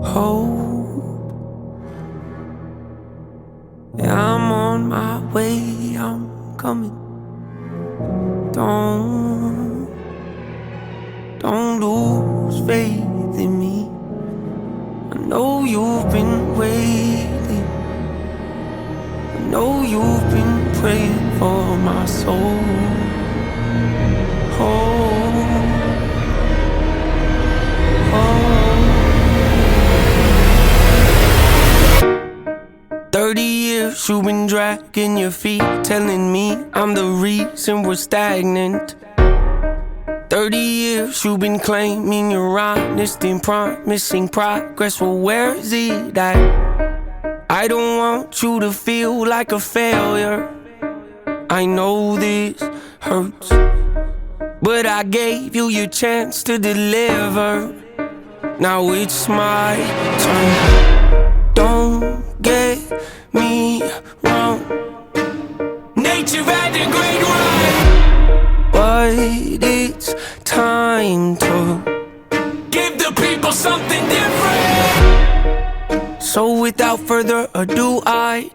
hope. Yeah, I'm on my way, I'm coming. Don't lose faith in me. I know you've been waiting. I know you've been praying for my soul. Oh, oh. 30 years you've been dragging your feet, telling me I'm the reason we're stagnant. 30 years you've been claiming you're honest and promising progress. Well, where is it at? I don't want you to feel like a failure. I know this hurts, but I gave you your chance to deliver. Now it's my turn. Don't get me wrong, nature had a great run, but it's time to give the people something different. So without further ado, I'd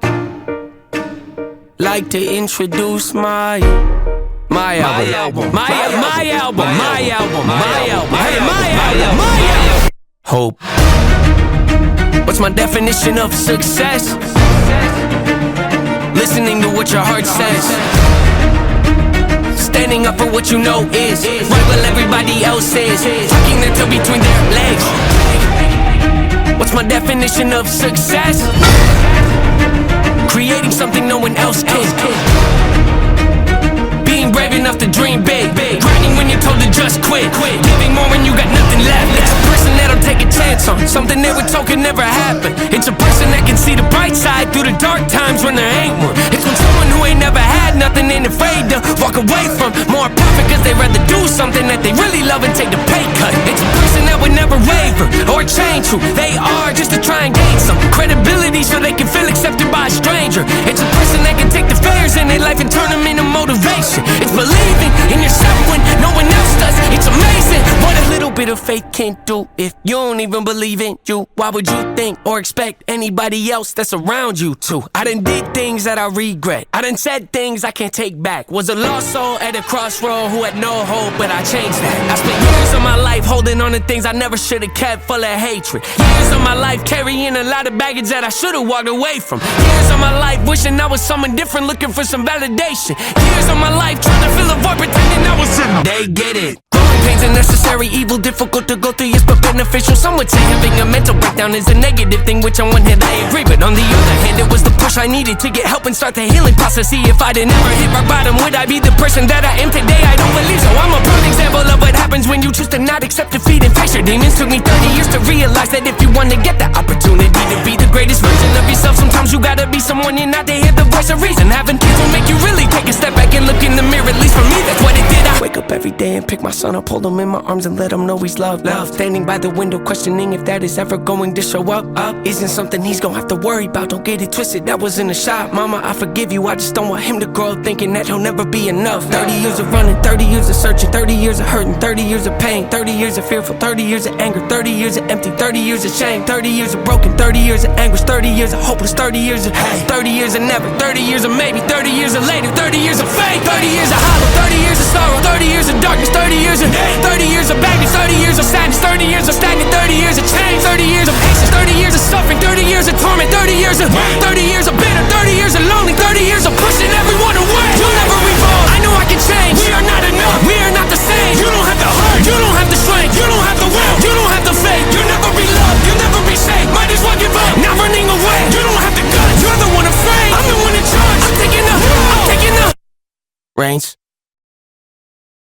like to introduce my album. Hope. What's my definition of success? Listening to what your heart says, standing up for what you know is right while everybody else is tucking their toe between their legs. What's my definition of success? Creating something no one else can. Being brave enough to dream big. Grinding when you're told to just quit. Giving more when you got nothing left. It's a person that'll take a chance on something they were told could never happen. It's a person that can see the bright side through the dark times when there ain't one. It's when someone who ain't never had nothing ain't afraid to walk away from more profit, cause they'd rather do something that they really love and take the pay cut. It's a person that would never waver or change who they are just to try and gain some credibility so they can feel accepted by a stranger. It's a person that can take the failures in their life and turn them into motivation. It's believing in yourself when no one else does. It's amazing what a little bit of faith can do. If you don't even believe in you, why would you think or expect anybody else that's around you to? I done did things that I regret. I done said things I can't take back. Was a lost soul at a crossroad who had no hope, but I changed that. I spent years of my life holding on to things I never should have kept, full of hatred. Years of my life carrying a lot of baggage that I should have walked away from. Years of my life wishing I was someone different, looking for some validation. Years of my life trying to fill a void, pretending I was in. They get it. Growing pains are necessary, evil, difficult to go through, yes, but beneficial. Some would say having a mental breakdown is a negative thing, which on one hand I agree, but on the other hand it was the push I needed to get help and start the healing process. See, if I'd never hit rock bottom, would I be the person that I am today? I don't believe so. I'm a prime example of what happens when you choose to not accept defeat and face your demons. Took me 30 years to realize that if you want to get the opportunity to be the greatest version of yourself, sometimes you gotta be someone you're not to hear the voice of reason. Having kids will make you really take a step back and look in the mirror. At least for me, that's what it did. I wake up every day and pick my son up, hold him in my arms and let him know he's loved. Standing by the window questioning if that is ever going to show up. Isn't something he's gonna have to worry about. Don't get it twisted, that was in a shot. Mama, I forgive you, I just don't want him to grow up thinking that he'll never be enough. 30 years of running, 30 years of searching, 30 years of hurting, 30 years of pain, 30 years of fearful, 30 years of anger, 30 years of empty, 30 years of shame, 30 years of broken, 30 years of anguish, 30 years of hopeless, 30 years of hate, 30 years of never, 30 years of maybe, 30 years of later, 30 years of faith, 30 years of hollow, 30 years of sorrow, 30 years of darkness, 30 years of hate, 30 years of baggage, 30 years of sadness, 30 years of stagnant, 30 years of change, 30 years of patience, 30 years of suffering, 30 years of torment, 30 years of 30 years of bitter, 30 years of lonely, 30 years of pushing everyone away. You'll never evolve, I know I can change. We are not enough, we are not the same. You don't have the heart, you don't have the strength, you don't have the will, you don't have the faith. You'll never be loved, you'll never be safe. Might as well give up, not running away. You don't have the guts, you're the one afraid. I'm the one in charge, I'm taking the reins.